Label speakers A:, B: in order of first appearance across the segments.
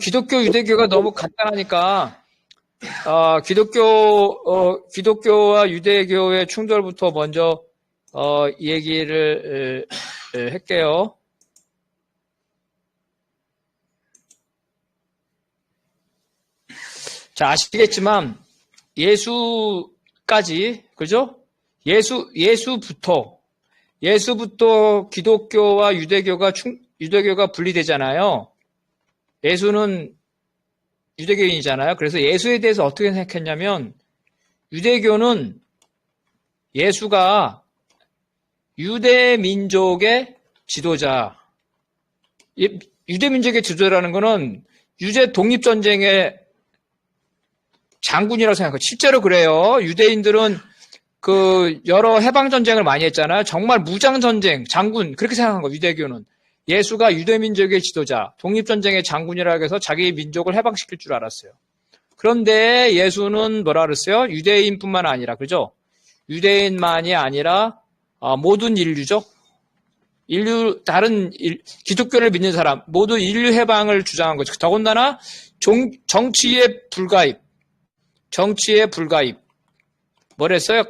A: 기독교, 유대교가 너무 간단하니까, 기독교와 유대교의 충돌부터 먼저, 얘기를 할게요. 자, 아시겠지만, 예수까지, 그죠? 예수부터 기독교와 유대교가 분리되잖아요. 예수는 유대교인이잖아요. 그래서 예수에 대해서 어떻게 생각했냐면, 유대교는 예수가 유대민족의 지도자, 유대민족의 지도자라는 거는 유대 독립전쟁의 장군이라고 생각해요. 실제로 그래요. 유대인들은 여러 해방전쟁을 많이 했잖아요. 정말 무장전쟁, 장군, 그렇게 생각한 거예요. 유대교는. 예수가 유대민족의 지도자, 독립전쟁의 장군이라고 해서 자기 민족을 해방시킬 줄 알았어요. 그런데 예수는 뭐라 그랬어요? 유대인뿐만 아니라, 그죠? 유대인만이 아니라, 모든 인류죠? 기독교를 믿는 사람, 모두 인류 해방을 주장한 거죠. 더군다나, 정치에 불가입. 뭐랬어요?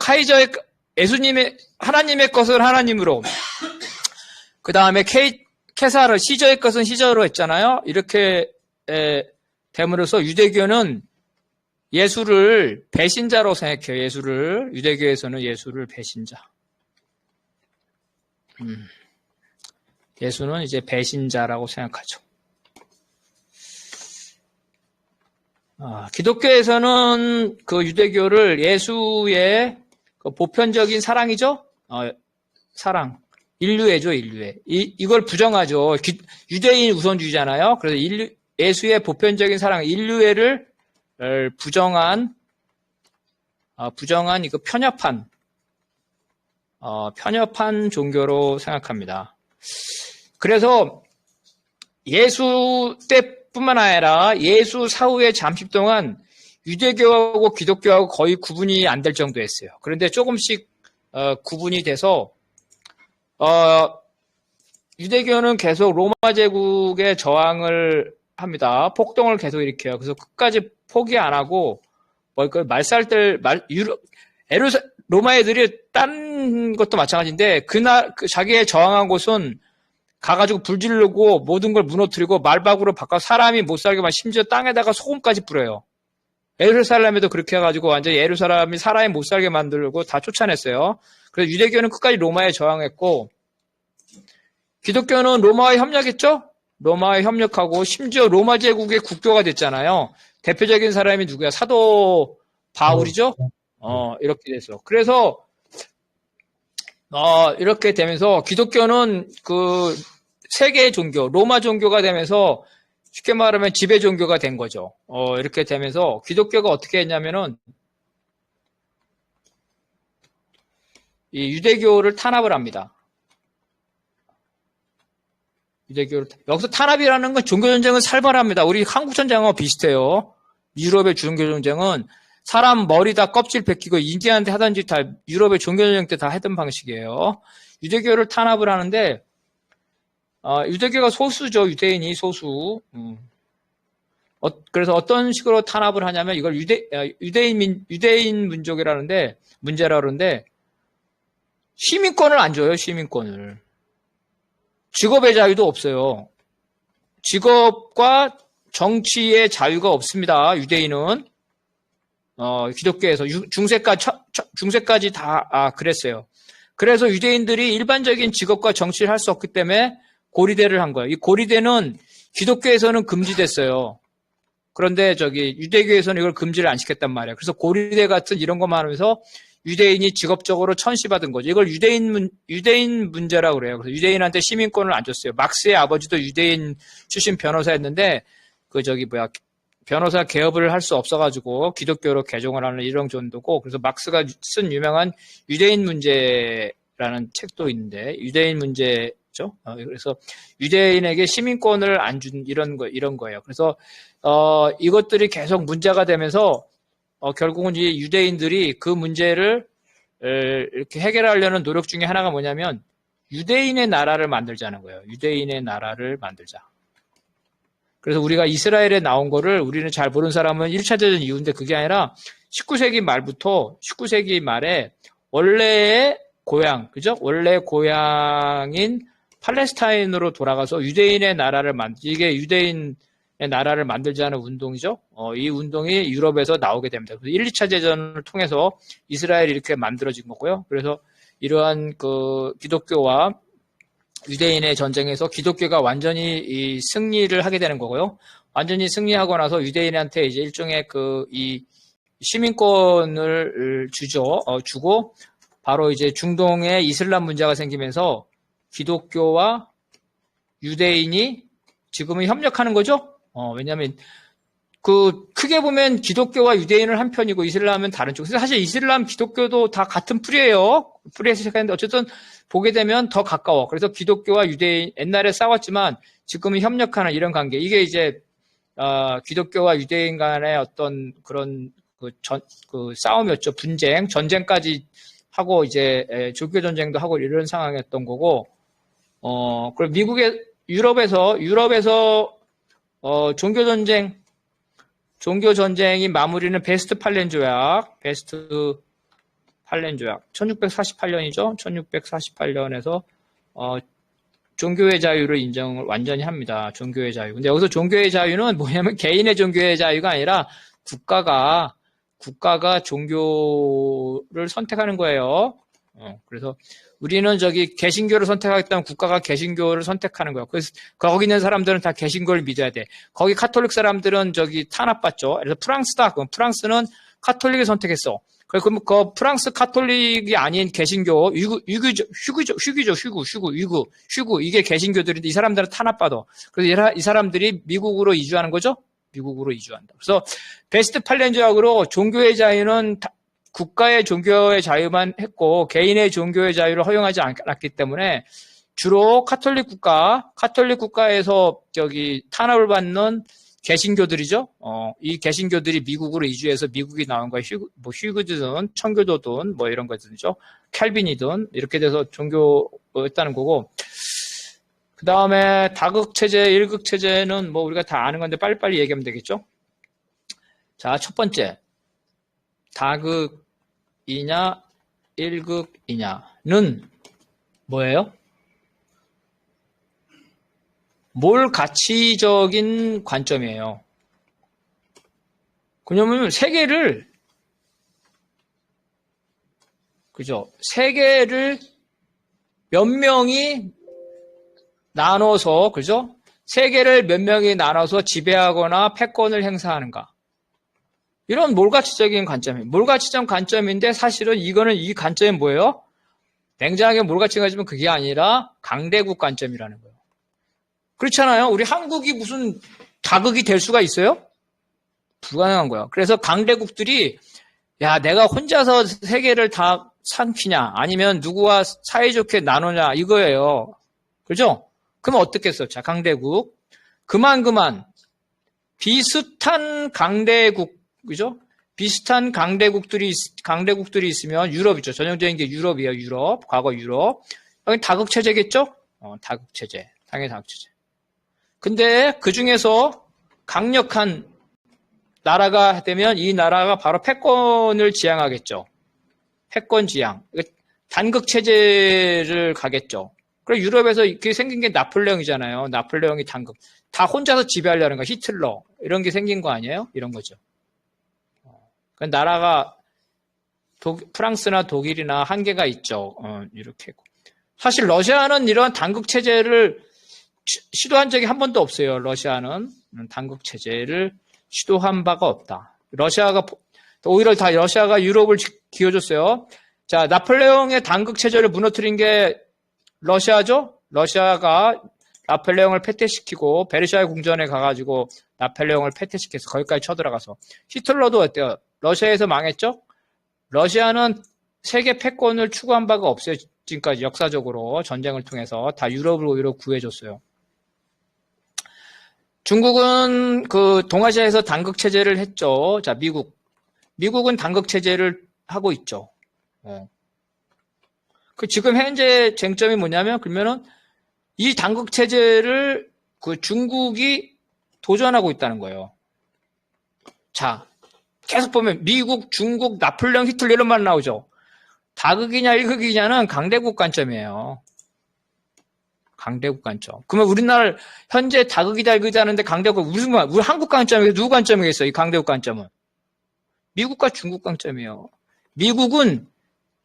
A: 하나님의 것을 하나님으로. 그 다음에 시저의 것은 시저로 했잖아요. 이렇게 됨으로써 유대교는 예수를 배신자로 생각해요. 유대교에서는 예수를 배신자. 예수는 이제 배신자라고 생각하죠. 기독교에서는 유대교를 예수의 보편적인 사랑이죠? 사랑. 인류애죠. 이걸 부정하죠. 유대인 우선주의잖아요. 그래서 예수의 보편적인 사랑, 인류애를 부정한 편협한 종교로 생각합니다. 그래서 예수 때뿐만 아니라 예수 사후에 잠시 동안 유대교하고 기독교하고 거의 구분이 안 될 정도였어요. 그런데 조금씩 구분이 돼서 유대교는 계속 로마 제국에 저항을 합니다. 폭동을 계속 일으켜요. 그래서 끝까지 포기 안 하고 로마 애들이 딴 것도 마찬가지인데 자기의 저항한 곳은 가가지고 불 지르고 모든 걸 무너뜨리고 말박으로 바꿔 사람이 못 살게 막 심지어 땅에다가 소금까지 뿌려요. 예루살렘에도 그렇게 해가지고 완전 예루살렘이 사람이 못 살게 만들고 다 쫓아냈어요. 그래서 유대교는 끝까지 로마에 저항했고, 기독교는 로마와 협력했죠? 로마와 협력하고, 심지어 로마 제국의 국교가 됐잖아요. 대표적인 사람이 누구야? 사도 바울이죠? 이렇게 돼서. 그래서, 이렇게 되면서 기독교는 세계의 종교, 로마 종교가 되면서 쉽게 말하면 지배 종교가 된 거죠. 이렇게 되면서 기독교가 어떻게 했냐면은 이 유대교를 탄압을 합니다. 여기서 탄압이라는 건 종교전쟁은 살벌합니다. 우리 한국전쟁하고 비슷해요. 유럽의 종교전쟁은 사람 머리 다 껍질 벗기고 인디안한테 하던 짓 다 유럽의 종교전쟁 때 다 했던 방식이에요. 유대교를 탄압을 하는데 유대교가 소수죠. 유대인이 소수. 그래서 어떤 식으로 탄압을 하냐면 이걸 유대인 문제라 그러는데 시민권을 안 줘요. 시민권을. 직업의 자유도 없어요. 직업과 정치의 자유가 없습니다. 유대인은. 기독교에서 중세까지 다 그랬어요. 그래서 유대인들이 일반적인 직업과 정치를 할 수 없기 때문에 고리대를 한 거예요. 이 고리대는 기독교에서는 금지됐어요. 그런데 유대교에서는 이걸 금지를 안 시켰단 말이에요. 그래서 고리대 같은 이런 것만 하면서 유대인이 직업적으로 천시받은 거죠. 이걸 유대인 문제라고 그래요. 그래서 유대인한테 시민권을 안 줬어요. 막스의 아버지도 유대인 출신 변호사였는데 변호사 개업을 할 수 없어가지고 기독교로 개종을 하는 이런 정도고, 그래서 막스가 쓴 유명한 유대인 문제라는 책도 있는데, 유대인 문제죠. 그래서 유대인에게 시민권을 안 준 이런 거예요. 그래서 이것들이 계속 문제가 되면서 결국은 이 유대인들이 그 문제를 이렇게 해결하려는 노력 중에 하나가 뭐냐면 유대인의 나라를 만들자는 거예요. 유대인의 나라를 만들자. 그래서 우리가 이스라엘에 나온 거를 우리는 잘 모르는 사람은 1차 대전 이후인데 그게 아니라 19세기 말부터 19세기 말에 원래의 고향, 그죠? 원래 고향인 팔레스타인으로 돌아가서 유대인의 나라를 이게 유대인의 나라를 만들자는 운동이죠. 이 운동이 유럽에서 나오게 됩니다. 그래서 1, 2차 대전을 통해서 이스라엘이 이렇게 만들어진 거고요. 그래서 이러한 그 기독교와 유대인의 전쟁에서 기독교가 완전히 이 승리를 하게 되는 거고요. 완전히 승리하고 나서 유대인한테 이제 일종의 이 시민권을 주고 바로 이제 중동에 이슬람 문제가 생기면서 기독교와 유대인이 지금은 협력하는 거죠. 왜냐하면 크게 보면 기독교와 유대인을 한 편이고 이슬람은 다른 쪽. 사실 이슬람, 기독교도 다 같은 풀이에요. 풀이에서 시작했는데 어쨌든 보게 되면 더 가까워. 그래서 기독교와 유대인 옛날에 싸웠지만 지금은 협력하는 이런 관계. 이게 이제 기독교와 유대인 간의 어떤 그런 싸움이었죠. 전쟁까지 하고 이제 종교 전쟁도 하고 이런 상황이었던 거고. 그리고 유럽에서 종교 전쟁이 마무리는 베스트 팔렌 조약 1648년이죠. 1648년에서 종교의 자유를 인정을 완전히 합니다. 종교의 자유. 근데 여기서 종교의 자유는 뭐냐면 개인의 종교의 자유가 아니라 국가가 종교를 선택하는 거예요. 그래서 우리는 개신교를 선택하겠다면 국가가 개신교를 선택하는 거예요. 그래서 거기 있는 사람들은 다 개신교를 믿어야 돼. 거기 카톨릭 사람들은 탄압받죠. 그래서 프랑스다. 그럼 프랑스는 카톨릭을 선택했어. 그럼 그 프랑스 카톨릭이 아닌 개신교, 휴구 이게 개신교들인데 이 사람들은 탄압받아. 그래서 이 사람들이 미국으로 이주하는 거죠. 미국으로 이주한다. 그래서 베스트 팔렌 조약으로 종교의 자유는 국가의 종교의 자유만 했고 개인의 종교의 자유를 허용하지 않았기 때문에 주로 카톨릭 국가에서 탄압을 받는 개신교들이죠. 이 개신교들이 미국으로 이주해서 미국이 나온 거예요. 휴그든 청교도든 뭐 이런 것들이죠. 캘빈이든 이렇게 돼서 종교였다는 거고. 그 다음에 다극체제, 일극체제는 뭐 우리가 다 아는 건데 빨리빨리 얘기하면 되겠죠. 자, 첫 번째. 다극이냐, 일극이냐는 뭐예요? 뭘 가치적인 관점이에요. 그러면 세계를 몇 명이 나눠서, 세계를 몇 명이 나눠서 지배하거나 패권을 행사하는가. 이런 몰가치적인 관점이에요. 몰가치적 관점인데 사실은 이 관점이 뭐예요? 냉정하게 몰가치가 지면 그게 아니라 강대국 관점이라는 거예요. 그렇잖아요. 우리 한국이 무슨 다극이 될 수가 있어요? 불가능한 거예요. 그래서 강대국들이 내가 혼자서 세계를 다 삼키냐 아니면 누구와 사이좋게 나누냐 이거예요. 그죠? 그럼 어떻겠어? 자, 강대국. 그만 비슷한 강대국, 그죠? 비슷한 강대국들이 있으면 유럽이죠. 전형적인 게 유럽이에요. 유럽. 과거 유럽. 여기 다극체제겠죠? 다극체제. 당연히 다극체제. 근데 그 중에서 강력한 나라가 되면 이 나라가 바로 패권을 지향하겠죠. 패권 지향. 단극체제를 가겠죠. 그리고 유럽에서 이렇게 생긴 게 나폴레옹이잖아요. 나폴레옹이 단극. 다 혼자서 지배하려는 거. 히틀러. 이런 게 생긴 거 아니에요? 이런 거죠. 나라가 프랑스나 독일이나 한계가 있죠. 이렇게. 사실 러시아는 이런 단극체제를 시도한 적이 한 번도 없어요. 러시아는 단극체제를 시도한 바가 없다. 오히려 다 러시아가 유럽을 기어줬어요. 자, 나폴레옹의 단극체제를 무너뜨린 게 러시아죠? 러시아가 나폴레옹을 패퇴시키고 베르사유 궁전에 가가지고 나폴레옹을 패퇴시켜서 거기까지 쳐들어가서. 히틀러도 어때요? 러시아에서 망했죠? 러시아는 세계 패권을 추구한 바가 없어요. 지금까지 역사적으로 전쟁을 통해서 다 유럽을 오히려 구해줬어요. 중국은 동아시아에서 단극체제를 했죠. 자, 미국은 단극체제를 하고 있죠. 지금 현재 쟁점이 뭐냐면, 그러면은 이 단극체제를 중국이 도전하고 있다는 거예요. 자, 계속 보면 미국, 중국, 나폴레옹, 히틀러 이런 말 나오죠. 다극이냐 일극이냐는 강대국 관점이에요. 강대국 관점. 그러면 우리나라 현재 다극이다 일극이다 하는데 강대국 무슨 말? 우리 한국 관점이겠어? 누구 관점이겠어? 이 강대국 관점은 미국과 중국 관점이에요. 미국은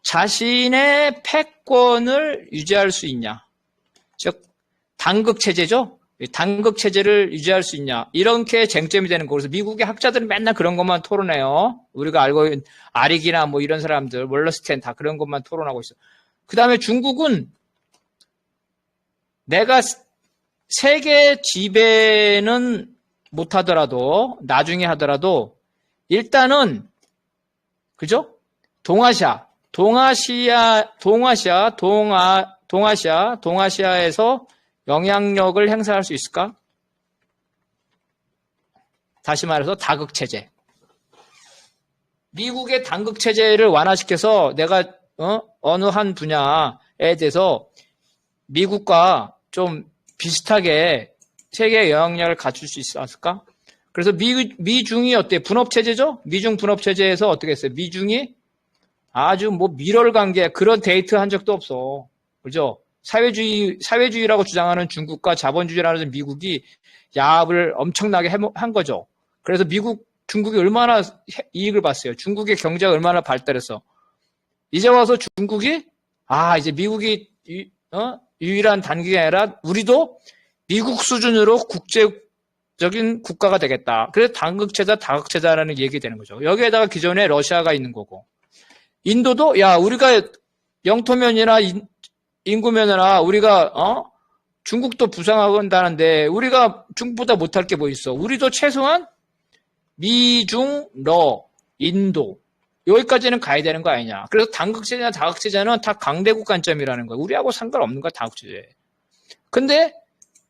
A: 자신의 패권을 유지할 수 있냐? 즉 단극 체제죠. 단극 체제를 유지할 수 있냐? 이렇게 쟁점이 되는 거라서 미국의 학자들은 맨날 그런 것만 토론해요. 우리가 알고 있는 아릭이나 뭐 이런 사람들, 월러스텐 다 그런 것만 토론하고 있어. 그 다음에 중국은 내가 세계 지배는 못하더라도 나중에 하더라도 일단은 그죠? 동아시아에서 영향력을 행사할 수 있을까? 다시 말해서 다극체제. 미국의 단극체제를 완화시켜서 내가 어느 한 분야에 대해서 미국과 좀 비슷하게 세계의 영향력을 갖출 수 있었을까? 그래서 미중이 어때? 분업체제죠? 미중 분업체제에서 어떻게 했어요? 미중이 아주 뭐 밀월 관계 그런 데이트 한 적도 없어. 그죠? 사회주의라고 주장하는 중국과 자본주의라는 미국이 야합을 엄청나게 한 거죠. 그래서 중국이 얼마나 이익을 봤어요. 중국의 경제가 얼마나 발달했어. 이제 와서 중국이 이제 미국이 유일한 단계가 아니라 우리도 미국 수준으로 국제적인 국가가 되겠다. 그래서 단극체자, 다극체자라는 얘기 되는 거죠. 여기에다가 기존에 러시아가 있는 거고. 인도도 우리가 영토면이나 인구면이나 우리가 중국도 부상한다는데 우리가 중국보다 못할 게 뭐 있어. 우리도 최소한 미중, 인도 여기까지는 가야 되는 거 아니냐. 그래서 단극체제나 다극체제는 다 강대국 관점이라는 거야. 우리하고 상관없는 거야, 다극체제. 근데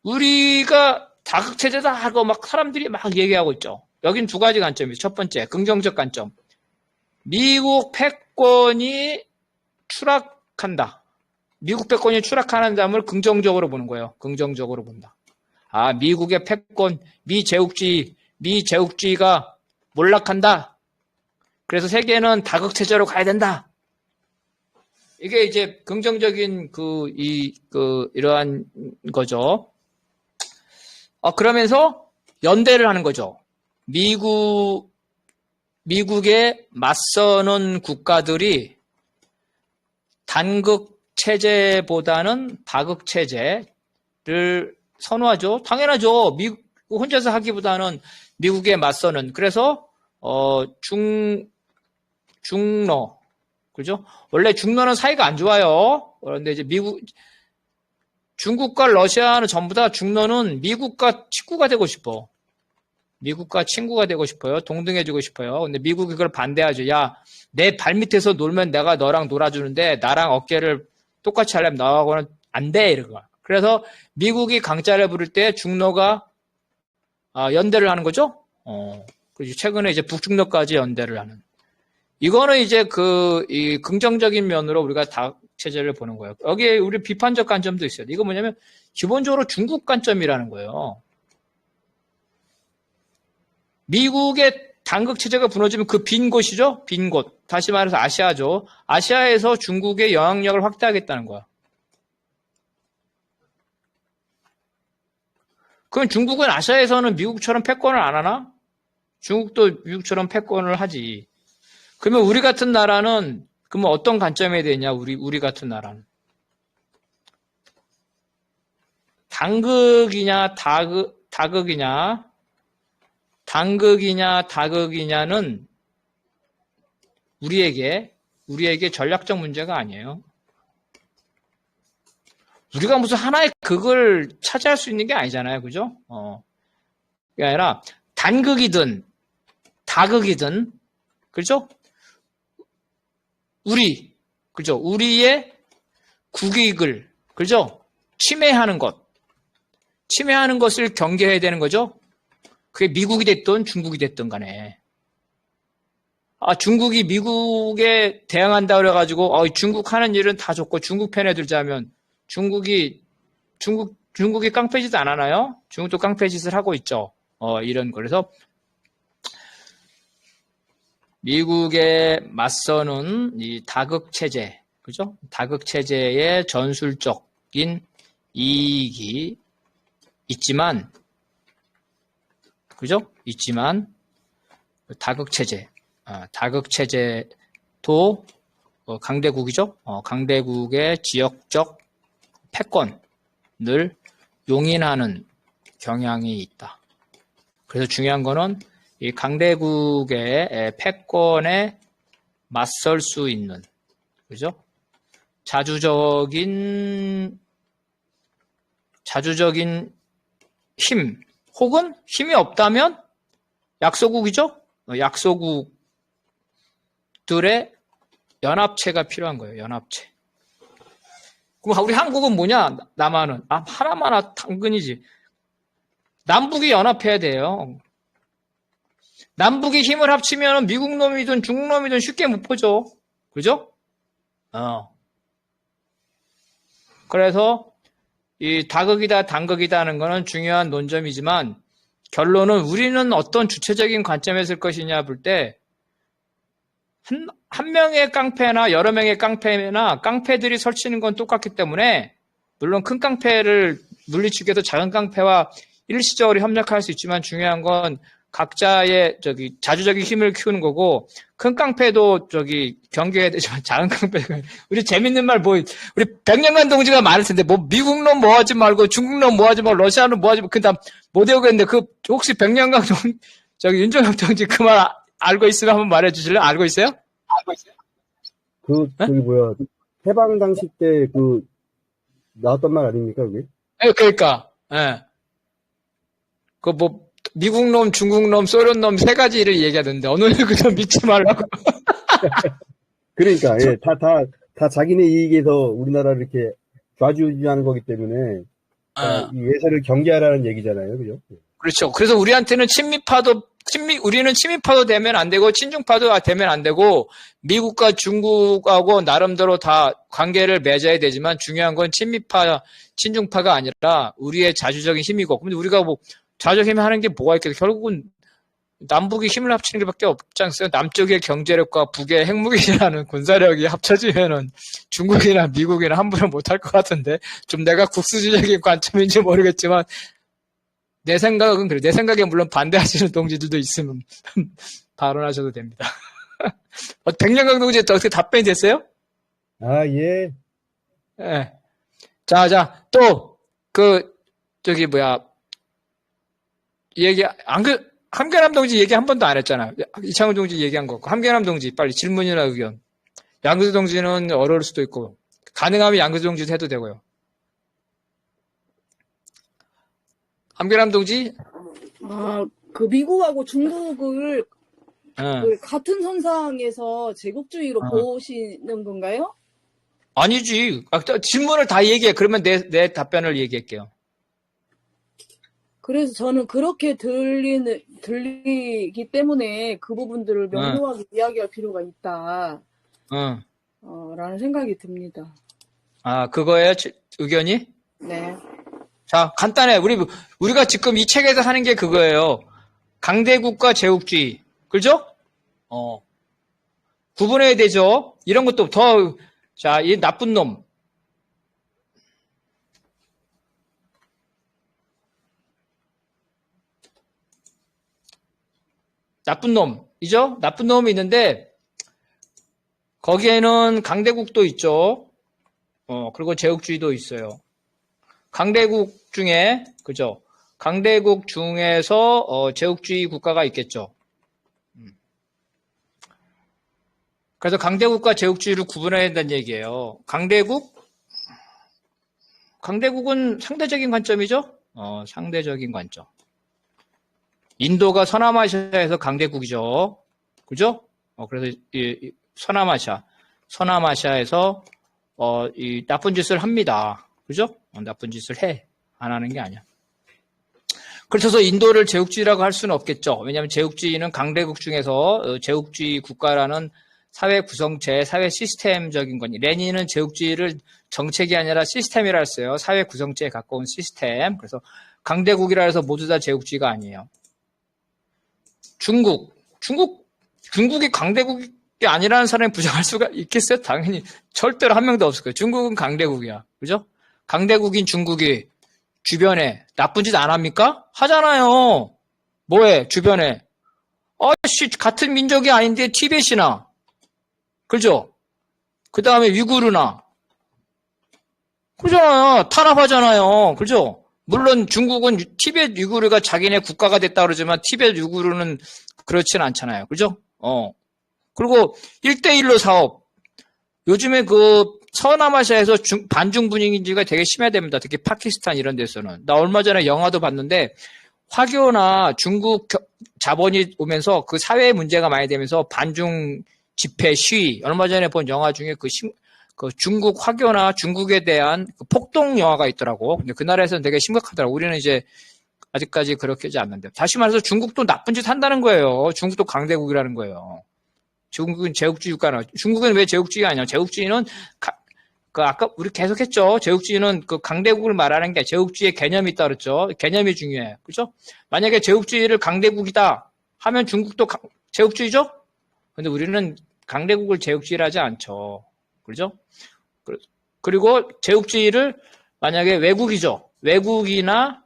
A: 우리가 다극체제다 하고 막 사람들이 막 얘기하고 있죠. 여긴 두 가지 관점이에요. 첫 번째, 긍정적 관점. 미국 패권이 추락한다. 미국 패권이 추락하는 점을 긍정적으로 보는 거예요. 긍정적으로 본다. 미국의 패권, 미제국주의가 몰락한다. 그래서 세계는 다극체제로 가야 된다. 이게 이제 긍정적인 이러한 거죠. 그러면서 연대를 하는 거죠. 미국에 맞서는 국가들이 단극 체제보다는 다극 체제를 선호하죠. 당연하죠. 미국 혼자서 하기보다는 미국에 맞서는. 그래서 중러, 그죠? 원래 중러는 사이가 안 좋아요. 그런데 이제 중국과 러시아는 전부 다 중러는 미국과 친구가 되고 싶어. 미국과 친구가 되고 싶어요. 동등해지고 싶어요. 근데 미국이 그걸 반대하죠. 내 발밑에서 놀면 내가 너랑 놀아주는데 나랑 어깨를 똑같이 하려면 나하고는 안 돼. 이러고. 그래서 미국이 강자를 부를 때 중러가 연대를 하는 거죠. 그리고 최근에 이제 북중러까지 연대를 하는. 이거는 이제 이 긍정적인 면으로 우리가 다체제를 보는 거예요. 여기에 우리 비판적 관점도 있어요. 이거 뭐냐면 기본적으로 중국 관점이라는 거예요. 미국의 단극 체제가 무너지면 그 빈 곳이죠? 빈 곳. 다시 말해서 아시아죠. 아시아에서 중국의 영향력을 확대하겠다는 거야. 그럼 중국은 아시아에서는 미국처럼 패권을 안 하나? 중국도 미국처럼 패권을 하지. 그러면 우리 같은 나라는 그러면 어떤 관점에 되냐? 우리 같은 나라는 단극이냐 다극이냐? 단극이냐 다극이냐는 우리에게 전략적 문제가 아니에요. 우리가 무슨 하나의 극을 차지할 수 있는 게 아니잖아요. 그죠? 그게 아니라 단극이든 다극이든 그죠? 그죠? 우리의 국익을 그죠? 침해하는 것을 경계해야 되는 거죠. 그게 미국이 됐든 중국이 됐든 간에. 중국이 미국에 대항한다 그래가지고, 중국 하는 일은 다 좋고 중국 편에 들자면, 중국이 깡패짓 안 하나요? 중국도 깡패짓을 하고 있죠. 이런 거. 그래서 미국에 맞서는 이 다극 체제, 그죠? 다극 체제의 전술적인 이익이 있지만, 그죠? 있지만 다극 체제도 강대국이죠. 강대국의 지역적 패권을 용인하는 경향이 있다. 그래서 중요한 거는 이 강대국의 패권에 맞설 수 있는, 그죠? 자주적인 힘, 혹은 힘이 없다면 약소국이죠? 약소국들의 연합체가 필요한 거예요, 연합체. 그럼 우리 한국은 뭐냐? 남한은. 하나만 당근이지. 남북이 연합해야 돼요. 남북이 힘을 합치면 미국 놈이든 중국 놈이든 쉽게 못 보죠. 그죠? 그래서 이 다극이다, 단극이다 하는 거는 중요한 논점이지만 결론은 우리는 어떤 주체적인 관점에서 쓸 것이냐 볼 때 한 명의 깡패나 여러 명의 깡패나 깡패들이 설치는 건 똑같기 때문에 물론 큰 깡패를 물리치기 위해서 작은 깡패와 일시적으로 협력할 수 있지만 중요한 건 각자의 자주적인 힘을 키우는 거고 큰 깡패도 경계해야 되지만 작은 깡패가 우리 재밌는 말 우리 백년간 동지가 많을 텐데 미국 놈 뭐 하지 말고 중국 놈 뭐 하지 말고 러시아 놈 뭐 하지 말고 그다음 못 외우겠는데 혹시 백년간 윤종혁 동지 그 말 알고 있으면 한번 말해 주실래요? 알고 있어요?
B: 해방 당시 때 나왔던 말 아닙니까, 그게?
A: 그러니까, 미국 놈, 중국 놈, 소련 놈 세 가지를 얘기하던데, 어느 놈 믿지 말라고.
B: 그러니까, 다 자기네 이익에서 우리나라를 이렇게 좌지우지하는 거기 때문에, 이 외세를 경계하라는 얘기잖아요, 그죠?
A: 그렇죠. 그래서 우리한테는 우리는 친미파도 되면 안 되고, 친중파도 되면 안 되고, 미국과 중국하고 나름대로 다 관계를 맺어야 되지만, 중요한 건 친중파가 아니라, 우리의 자주적인 힘이고, 근데 우리가 자주적인 힘을 하는 게 뭐가 있겠어요? 결국은, 남북이 힘을 합치는 게 밖에 없지 않겠어요? 남쪽의 경제력과 북의 핵무기라는 군사력이 합쳐지면은 중국이나 미국이나 함부로 못할 것 같은데, 좀 내가 국수주의적인 관점인지 모르겠지만, 내 생각은 그래. 내 생각에 물론 반대하시는 동지들도 있으면 발언하셔도 됩니다. 백년강 동지 어떻게 답변이 됐어요?
B: 예.
A: 예. 자, 또, 함경남 동지 얘기 한 번도 안 했잖아. 이창훈 동지 얘기한 거. 함경남 동지, 빨리 질문이나 의견. 양근수 동지는 어려울 수도 있고, 가능하면 양근수 동지도 해도 되고요. 함경남 동지?
C: 미국하고 중국을 같은 선상에서 제국주의로 보시는 건가요?
A: 아니지. 질문을 다 얘기해. 그러면 내 답변을 얘기할게요.
C: 그래서 저는 그렇게 들리기 때문에 그 부분들을 명료하게 이야기할 필요가 있다. 라는 생각이 듭니다.
A: 그거예요? 의견이?
C: 네.
A: 자, 간단해. 우리가 지금 이 책에서 하는 게 그거예요. 강대국과 제국주의. 그죠? 구분해야 되죠? 이런 것도 자, 이 나쁜 놈. 나쁜 놈이죠? 나쁜 놈이 있는데, 거기에는 강대국도 있죠? 그리고 제국주의도 있어요. 강대국 중에, 그죠? 강대국 중에서, 제국주의 국가가 있겠죠. 그래서 강대국과 제국주의를 구분해야 된다는 얘기예요. 강대국은 상대적인 관점이죠? 상대적인 관점. 인도가 서남아시아에서 강대국이죠. 그죠? 그래서 이 서남아시아에서 이 나쁜 짓을 합니다. 그죠? 나쁜 짓을 해. 안 하는 게 아니야. 그래서 인도를 제국주의라고 할 수는 없겠죠. 왜냐하면 제국주의는 강대국 중에서 제국주의 국가라는 사회 구성체, 사회 시스템적인 거니. 레닌은 제국주의를 정책이 아니라 시스템이라 했어요. 사회 구성체에 가까운 시스템. 그래서 강대국이라 해서 모두 다 제국주의가 아니에요. 중국이 강대국이 아니라는 사람이 부정할 수가 있겠어요? 당연히 절대로 한 명도 없을 거예요. 중국은 강대국이야. 그죠? 강대국인 중국이 주변에 나쁜 짓 안 합니까? 하잖아요. 뭐해, 주변에. 같은 민족이 아닌데 티벳이나. 그죠? 그 다음에 위구르나. 그러잖아요. 탄압하잖아요. 그죠? 물론 중국은 티벳 위구르가 자기네 국가가 됐다 그러지만 티벳 위구르는 그렇진 않잖아요. 그죠? 그리고 1대1로 사업. 요즘에 서남아시아에서 반중 분위기가 되게 심해됩니다. 특히 파키스탄 이런 데서는. 나 얼마 전에 영화도 봤는데 화교나 중국 자본이 오면서 그 사회 문제가 많이 되면서 반중 집회 시위. 얼마 전에 본 영화 중에 그 중국 화교나 중국에 대한 그 폭동 영화가 있더라고. 근데 그 나라에서는 되게 심각하더라고. 우리는 이제 아직까지 그렇게 하지 않는데. 다시 말해서 중국도 나쁜 짓 한다는 거예요. 중국도 강대국이라는 거예요. 중국은 제국주의 국가나. 중국은 왜 제국주의가 아니야? 제국주의는 아까 우리 계속 했죠. 제국주의는 그 강대국을 말하는 게 제국주의의 개념이 있다 그랬죠. 개념이 중요해요. 그죠? 만약에 제국주의를 강대국이다 하면 중국도 제국주의죠? 근데 우리는 강대국을 제국주의를 하지 않죠. 그죠? 그리고 제국주의를 만약에 외국이죠. 외국이나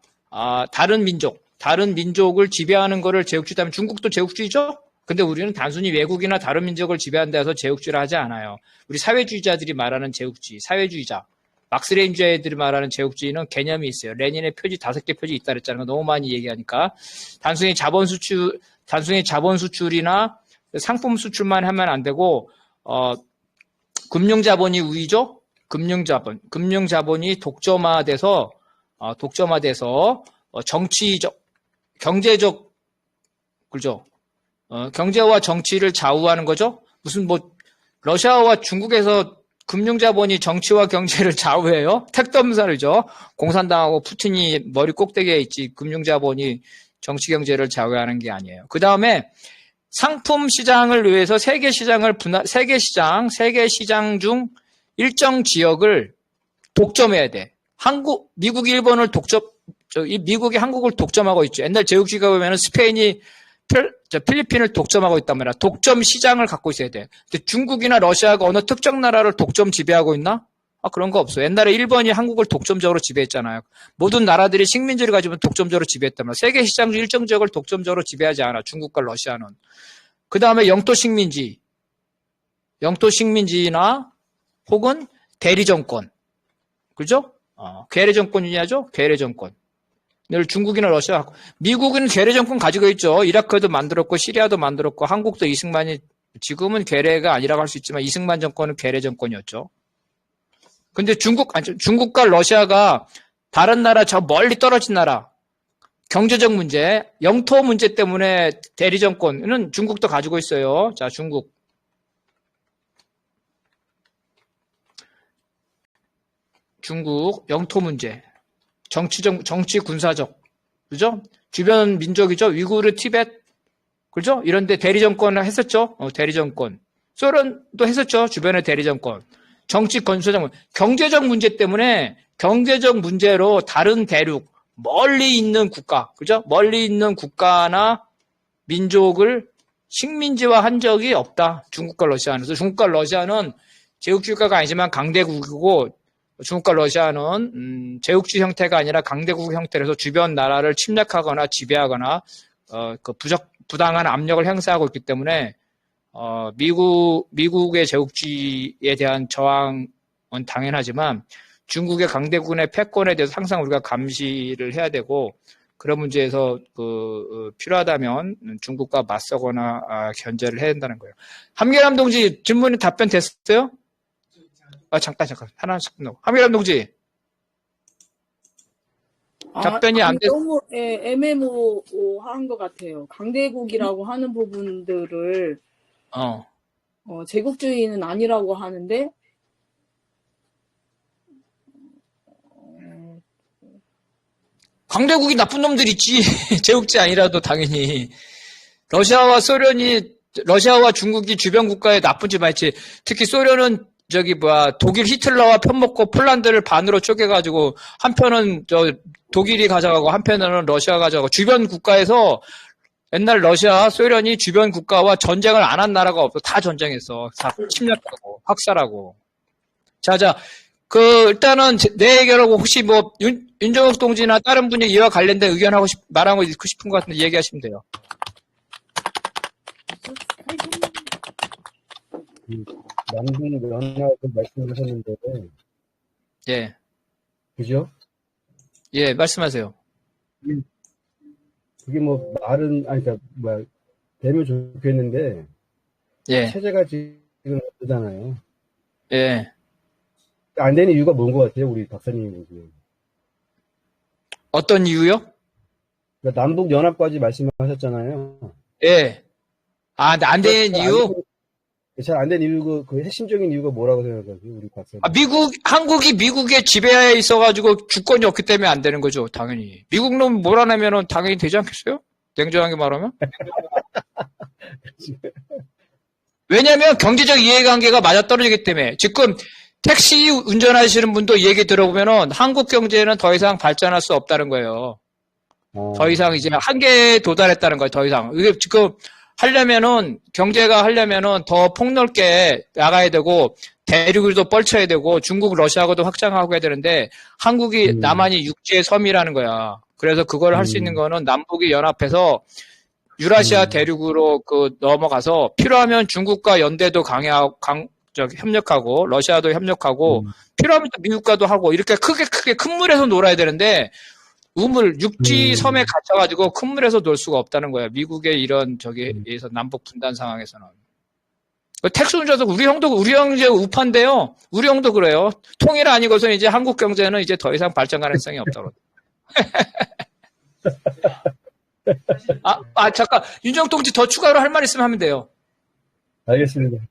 A: 다른 민족을 지배하는 거를 제국주의다 하면 중국도 제국주의죠? 근데 우리는 단순히 외국이나 다른 민족을 지배한다 해서 제국주의를 하지 않아요. 우리 사회주의자들이 말하는 제국주의, 사회주의자, 막스레인주의자들이 말하는 제국주의는 개념이 있어요. 레닌의 표지 5개 표지 있다 그랬잖아요. 너무 많이 얘기하니까. 단순히 자본 수출이나 상품 수출만 하면 안 되고, 금융자본이 우위죠? 금융자본이 독점화돼서, 정치적, 경제적, 그죠? 경제와 정치를 좌우하는 거죠? 러시아와 중국에서 금융자본이 정치와 경제를 좌우해요? 택덤살이죠? 공산당하고 푸틴이 머리 꼭대기에 있지, 금융자본이 정치 경제를 좌우하는 게 아니에요. 그 다음에 상품 시장을 위해서 세계 시장 중 일정 지역을 독점해야 돼. 미국이 미국이 한국을 독점하고 있죠. 옛날 제국주의가 보면은 스페인이 필리핀을 독점하고 있단 말이야. 독점 시장을 갖고 있어야 돼. 근데 중국이나 러시아가 어느 특정 나라를 독점 지배하고 있나? 그런 거 없어. 옛날에 일본이 한국을 독점적으로 지배했잖아요. 모든 나라들이 식민지를 가지고 독점적으로 지배했단 말이야. 세계 시장 중 일정 지역을 독점적으로 지배하지 않아. 중국과 러시아는. 그 다음에 영토 식민지나 혹은 대리정권. 그죠? 괴뢰정권이냐죠? 괴뢰정권. 늘 중국이나 러시아, 미국은 괴뢰정권 가지고 있죠. 이라크도 만들었고 시리아도 만들었고 한국도 이승만이 지금은 괴뢰가 아니라고 할 수 있지만 이승만 정권은 괴뢰정권이었죠. 근데 중국과 러시아가 다른 나라 저 멀리 떨어진 나라 경제적 문제, 영토 문제 때문에 대리정권은 중국도 가지고 있어요. 자, 중국 영토 문제. 정치 군사적, 그죠? 주변 민족이죠. 위구르, 티벳, 그죠? 이런데 대리정권을 했었죠. 대리정권. 소련도 했었죠. 주변에 대리정권. 정치 군사적, 경제적 문제 때문에 경제적 문제로 다른 대륙, 멀리 있는 국가, 그죠? 멀리 있는 국가나 민족을 식민지화 한 적이 없다. 중국과 러시아는. 그래서 중국과 러시아는 제국주의국가가 아니지만 강대국이고 중국과 러시아는 제국주의 형태가 아니라 강대국 형태로서 주변 나라를 침략하거나 지배하거나 부당한 압력을 행사하고 있기 때문에 미국의 제국주의에 대한 저항은 당연하지만 중국의 강대국의 패권에 대해서 항상 우리가 감시를 해야 되고 그런 문제에서 필요하다면 중국과 맞서거나 견제를 해야 된다는 거예요. 함계람 동지 질문에 답변 됐어요? 잠깐. 하나씩 넣어. 함계람 동지. 답변이 안 됐...
C: 너무 애매모호한 것 같아요. 강대국이라고 하는 부분들을 제국주의는 아니라고 하는데
A: 강대국이 나쁜 놈들 있지. 제국주의 아니라도 당연히. 러시아와 중국이 주변 국가에 나쁜 짓 많이 했지. 특히 소련은 독일 히틀러와 편먹고 폴란드를 반으로 쪼개가지고 한편은 독일이 가져가고 한편은 러시아가 가져가고 주변 국가에서 옛날 러시아, 소련이 주변 국가와 전쟁을 안 한 나라가 없어. 다 전쟁했어. 다 침략하고, 학살하고. 자, 일단은 내 얘기하고 혹시 뭐, 윤정욱 동지나 다른 분이 이와 관련된 의견하고 말하고 싶은 것 같은데 얘기하시면 돼요.
B: 남북연합을 말씀하셨는데,
A: 예.
B: 그죠?
A: 예, 말씀하세요.
B: 그게 뭐, 되면 좋겠는데,
A: 예.
B: 체제가 지금 없잖아요.
A: 예.
B: 안 되는 이유가 뭔 것 같아요, 우리 박사님이 보기엔.
A: 어떤 이유요?
B: 그러니까 남북연합까지 말씀하셨잖아요.
A: 예. 아, 안 되는 이유?
B: 잘 안 된 이유가, 그 핵심적인 이유가 뭐라고 생각하세요, 우리 박사님?
A: 한국이 미국의 지배하에 있어가지고 주권이 없기 때문에 안 되는 거죠, 당연히. 미국 놈 몰아내면은 당연히 되지 않겠어요? 냉정하게 말하면? 왜냐면 경제적 이해관계가 맞아떨어지기 때문에. 지금 택시 운전하시는 분도 얘기 들어보면은 한국 경제는 더 이상 발전할 수 없다는 거예요. 더 이상 이제 한계에 도달했다는 거예요, 더 이상. 이게 지금 경제가 하려면은 더 폭넓게 나가야 되고, 대륙을도 뻘쳐야 되고, 중국, 러시아하고도 확장하고 해야 되는데, 한국이, 남한이 육지의 섬이라는 거야. 그래서 그걸 할 수 있는 거는 남북이 연합해서 유라시아 대륙으로 넘어가서, 필요하면 중국과 연대도 협력하고, 러시아도 협력하고, 필요하면 또 미국과도 하고, 이렇게 크게 큰 물에서 놀아야 되는데, 육지 섬에 갇혀가지고 큰 물에서 놀 수가 없다는 거야. 미국의 이런 에서 남북 분단 상황에서는. 택시 운전도 우리 형제 우파인데요. 우리 형도 그래요. 통일 아니고서는 이제 한국 경제는 이제 더 이상 발전 가능성이 없다고. 잠깐. 윤정욱 동지 더 추가로 할 말 있으면 하면 돼요.
B: 알겠습니다.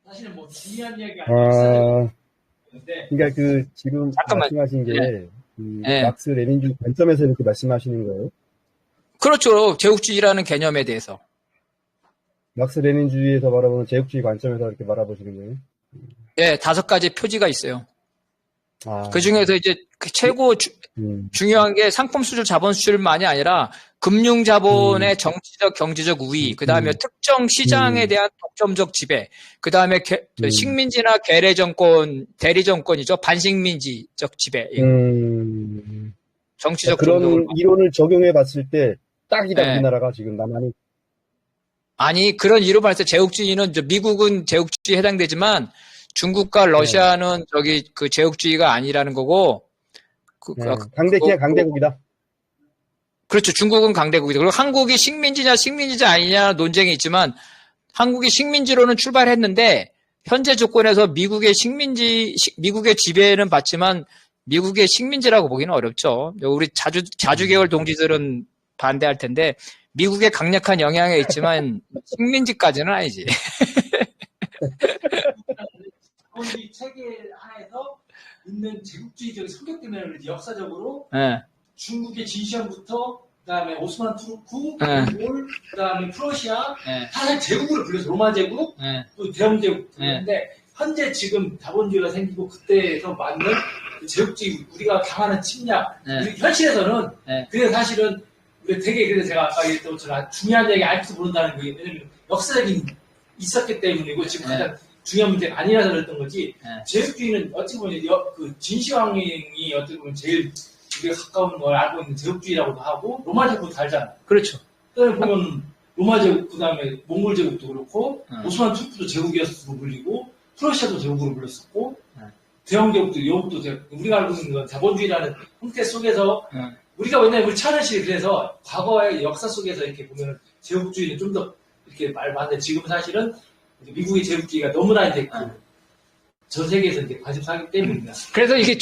A: 사실은 뭐 중요한 이야기 아니었어요.
B: 그러니까 지금 말씀하신 게, 막스 레닌주의 관점에서 이렇게 말씀하시는 거예요?
A: 그렇죠. 제국주의라는 개념에 대해서.
B: 막스 레닌주의에서 바라보는 제국주의 관점에서 이렇게 바라보시는 거예요?
A: 예, 5가지 표지가 있어요. 그 중에서 이제 최고 중요한 게 상품 수출, 자본 수출만이 아니라 금융 자본의 정치적, 경제적 우위, 그 다음에 특정 시장에 대한 독점적 지배, 그 다음에 식민지나 계례 정권, 대리 정권이죠. 반식민지적 지배. 정치적
B: 그런 이론을 적용해 봤을 때 딱이다, 우리나라가 지금 남한이.
A: 아니, 그런 이론 말해서 제국주의는 미국은 제국주의에 해당되지만 중국과 러시아는 제국주의가 아니라는 거고.
B: 강대국이다.
A: 그렇죠. 중국은 강대국이다. 그리고 한국이 식민지냐 아니냐 논쟁이 있지만 한국이 식민지로는 출발했는데 현재 조건에서 미국의 지배는 받지만 미국의 식민지라고 보기는 어렵죠. 우리 자주계열 동지들은 반대할 텐데 미국의 강력한 영향이 있지만 식민지까지는 아니지.
D: 자본주의 체계 하에서 있는 제국주의적 성격 때문에 그런지 역사적으로 중국의 진시황부터 그다음에 오스만 투르크, 몽골, 그다음에 프러시아 사실 제국으로 불려서 로마 제국, 또 대영 제국 그런데 현재 지금 자본주의가 생기고 그때에서 맞는 제국주의 우리가 당하는 침략 우리 현실에서는 그래서 사실은 우리 되게 그래서 제가 아까 얘기했던 것처럼 중요한 얘기 알지도 모른다는 거예요. 왜냐면 역사적인 있었기 때문이고 지금 가장 중요한 문제가 아니라서 그랬던 거지. 제국주의는 어찌 보면 그 진시황이 어떻게 보면 제일 우리가 가까운 걸 알고 있는 제국주의라고도 하고 로마 제국도 알잖아.
A: 그렇죠.
D: 그다음에 보면 로마 제국 그다음에 몽골 제국도 그렇고 오스만 투르크도 제국이었으로 불리고 프러시아도 제국으로 불렸었고 대영 제국도 영국도 우리가 알고 있는 건 자본주의라는 형태 속에서 우리가 왜냐면 우리 차르실이 그래서 과거의 역사 속에서 이렇게 보면 제국주의는 좀 더 이렇게 말 많은데 지금 사실은 미국의 제국주의가 너무나 이제 전 세계에서 이제 관심사 하기 때문입니다.
A: 그래서 이게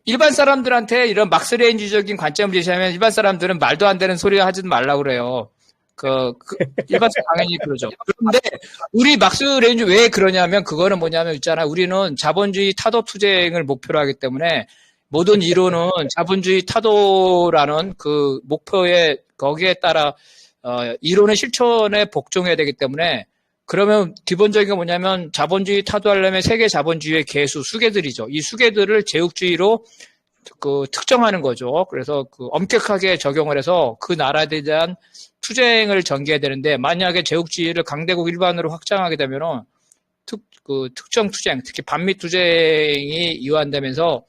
A: 일반 사람들한테 이런 막스레인주의적인 관점을 제시하면 일반 사람들은 말도 안 되는 소리 하지 말라고 그래요. 일반 사람 당연히 그러죠. 그런데 우리 막스레인주 왜 그러냐면 그거는 뭐냐면 있잖아. 우리는 자본주의 타도 투쟁을 목표로 하기 때문에 모든 이론은 자본주의 타도라는 그 목표에 거기에 따라 이론의 실천에 복종해야 되기 때문에 그러면 기본적인 게 뭐냐면 자본주의 타도하려면 세계 자본주의의 개수, 수계들이죠. 이 수계들을 제국주의로 특정하는 거죠. 그래서 엄격하게 적용을 해서 그 나라에 대한 투쟁을 전개해야 되는데, 만약에 제국주의를 강대국 일반으로 확장하게 되면은, 특정 투쟁, 특히 반미 투쟁이 이완되면서,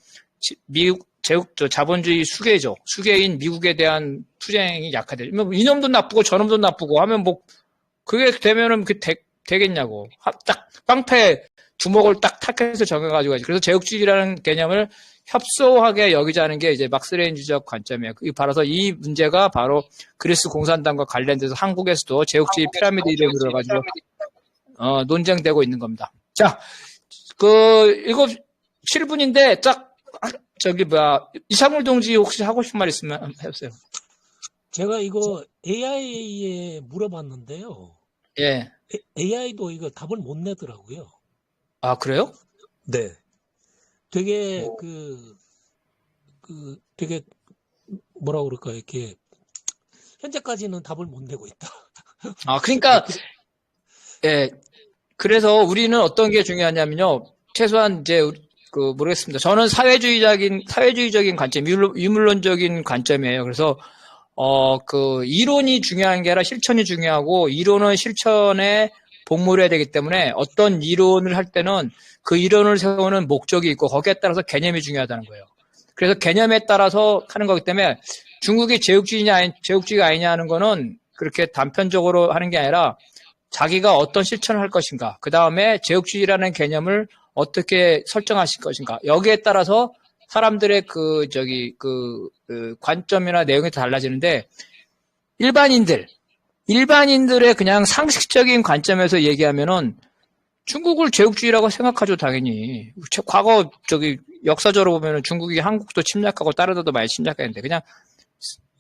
A: 자본주의 수계인 미국에 대한 투쟁이 약화되죠. 이놈도 나쁘고 저놈도 나쁘고 하면 그게 되면은 되겠냐고. 딱, 깡패 주먹을 딱 탁해서 정해가지고 하지. 그래서 제국주의라는 개념을 협소하게 여기자는 게 이제 막스레인주의적 관점이에요. 바라서 이 문제가 바로 그리스 공산당과 관련돼서 한국에서도 제국주의 피라미드 이론으로 해가지고, 논쟁되고 있는 겁니다. 자, 7분인데 딱, 이상물 동지 혹시 하고 싶은 말 있으면 해보세요.
E: 제가 이거 AI에 물어봤는데요.
A: 예.
E: AI도 이거 답을 못 내더라고요.
A: 아, 그래요?
E: 네. 되게, 되게, 뭐라 그럴까, 이렇게, 현재까지는 답을 못 내고 있다.
A: 아, 그러니까, 예. 그래서 우리는 어떤 게 중요하냐면요. 최소한 이제, 모르겠습니다. 저는 사회주의적인 관점, 유물론적인 관점이에요. 그래서, 이론이 중요한 게 아니라 실천이 중요하고, 이론은 실천에 복무를 해야 되기 때문에 어떤 이론을 할 때는 그 이론을 세우는 목적이 있고 거기에 따라서 개념이 중요하다는 거예요. 그래서 개념에 따라서 하는 거기 때문에 중국이 제국주의가 아니냐 하는 거는 그렇게 단편적으로 하는 게 아니라 자기가 어떤 실천을 할 것인가, 그 다음에 제국주의라는 개념을 어떻게 설정하실 것인가, 여기에 따라서 사람들의 관점이나 내용이 달라지는데, 일반인들의 그냥 상식적인 관점에서 얘기하면은 중국을 제국주의라고 생각하죠, 당연히. 과거 역사적으로 보면은 중국이 한국도 침략하고 다른 데도 많이 침략했는데, 그냥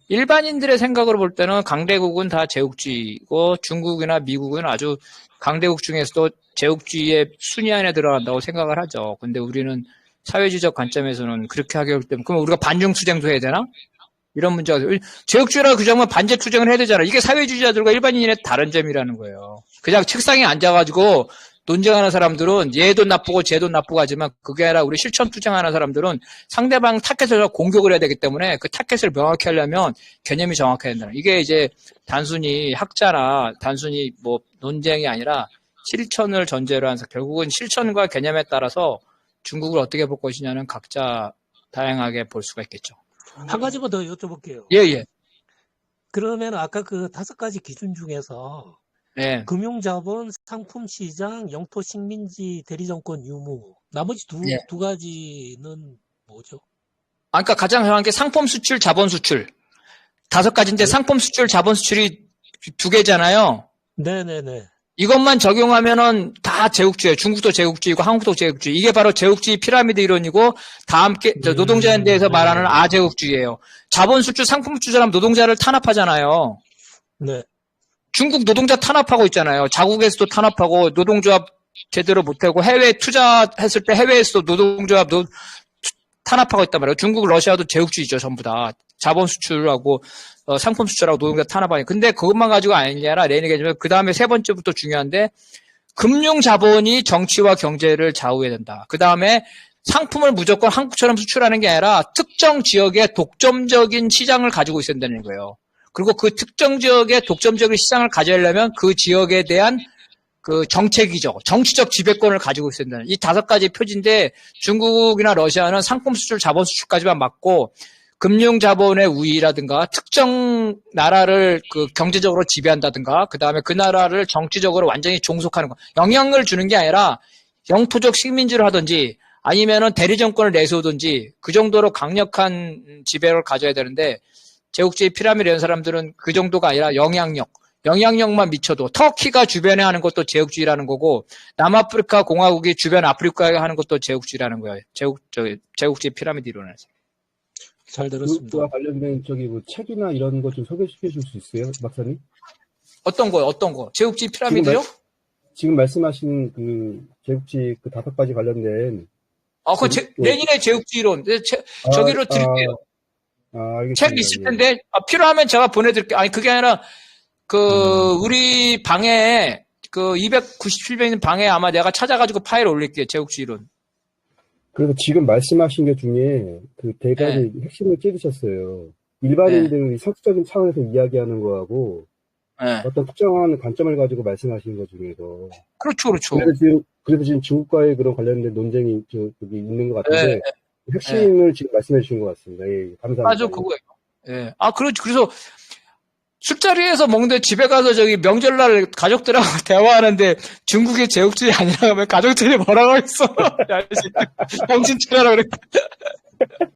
A: 일반인들의 생각으로 볼 때는 강대국은 다 제국주의고 중국이나 미국은 아주 강대국 중에서도 제국주의의 순위 안에 들어간다고 생각을 하죠. 근데 우리는 사회주의적 관점에서는 그렇게 하기 어렵기 때문에, 그럼 우리가 반중투쟁도 해야 되나? 이런 문제가, 제국주의라고 규정하면 반제투쟁을 해야 되잖아. 이게 사회주의자들과 일반인의 다른 점이라는 거예요. 그냥 책상에 앉아가지고 논쟁하는 사람들은 얘도 나쁘고 쟤도 나쁘고 하지만, 그게 아니라 우리 실천 투쟁하는 사람들은 상대방 타켓에서 공격을 해야 되기 때문에 그 타켓을 명확히 하려면 개념이 정확해야 된다. 이게 이제 단순히 학자나 단순히 논쟁이 아니라 실천을 전제로 해서 결국은 실천과 개념에 따라서 중국을 어떻게 볼 것이냐는 각자 다양하게 볼 수가 있겠죠.
E: 한 가지만 더 여쭤볼게요.
A: 예.
E: 그러면 아까 그 5가지 기준 중에서,
A: 예.
E: 금융자본, 상품시장, 영토 식민지, 대리정권 유무, 나머지 두 가지는 뭐죠?
A: 그러니까 가장 중요한 게 상품 수출, 자본 수출. 5가지인데 상품 수출, 자본 수출이 2개잖아요.
E: 네네네.
A: 이것만 적용하면은 다 제국주의예요. 중국도 제국주의고 한국도 제국주의. 이게 바로 제국주의 피라미드 이론이고, 다 함께 노동자에 대해서 말하는 아제국주의예요. 자본 수출, 상품 수출하면 노동자를 탄압하잖아요.
E: 네.
A: 중국 노동자 탄압하고 있잖아요. 자국에서도 탄압하고 노동조합 제대로 못하고, 해외 투자했을 때 해외에서도 노동조합 탄압하고 있단 말이에요. 중국, 러시아도 제국주의죠, 전부 다. 자본 수출하고 상품 수출하고 노동자 탄압하니. 근데 그것만 가지고 아니냐라 레인의 개념은 그 다음에 3번째부터 중요한데, 금융 자본이 정치와 경제를 좌우해야 된다. 그 다음에 상품을 무조건 한국처럼 수출하는 게 아니라 특정 지역의 독점적인 시장을 가지고 있어야 된다는 거예요. 그리고 그 특정 지역의 독점적인 시장을 가져려면 그 지역에 대한 그 정책이죠. 정치적 지배권을 가지고 있어야 된다는, 이 5가지 표지인데, 중국이나 러시아는 상품 수출, 자본 수출까지만 맞고, 금융 자본의 우위라든가 특정 나라를 경제적으로 지배한다든가, 그 다음에 그 나라를 정치적으로 완전히 종속하는 거, 영향을 주는 게 아니라 영토적 식민지를 하든지 아니면은 대리정권을 내세우든지 그 정도로 강력한 지배를 가져야 되는데, 제국주의 피라미드 이런 사람들은 그 정도가 아니라 영향력만 미쳐도, 터키가 주변에 하는 것도 제국주의라는 거고, 남아프리카 공화국이 주변 아프리카에 하는 것도 제국주의라는 거예요. 제국주의 피라미드 이론에서.
E: 잘 들었습니다.
B: 그와 관련된 책이나 이런 것 좀 소개시켜 줄 수 있어요, 박사님?
A: 어떤 거? 제국주의 피라미드요?
B: 지금 말씀하신 그 제국주의 그 5가지 관련된.
A: 레닌의 제국주의론. 저기로 드릴게요.
B: 알겠습니다.
A: 책 있을 텐데, 필요하면 제가 보내드릴게요. 아니, 그게 아니라, 우리 방에, 297명 있는 방에 아마 내가 찾아가지고 파일 올릴게요, 제국주의론.
B: 그래서 지금 말씀하신 것 중에 그 대가지 핵심을 찌르셨어요. 일반인들이 상식적인 차원에서 이야기하는 거하고 어떤 특정한 관점을 가지고 말씀하시는 것 중에서.
A: 그렇죠.
B: 그래서 지금 중국과의 그런 관련된 논쟁이 여기 있는 것 같은데 핵심을 지금 말씀해 주신 것 같습니다. 예, 감사합니다.
A: 맞아, 그거예요. 예. 그래서 술자리에서 먹는데 집에 가서 저기 명절날 가족들하고 대화하는데 중국의 제국주의 아니라고 하면 가족들이 뭐라고 했어? 야, 정신 차려라 그래.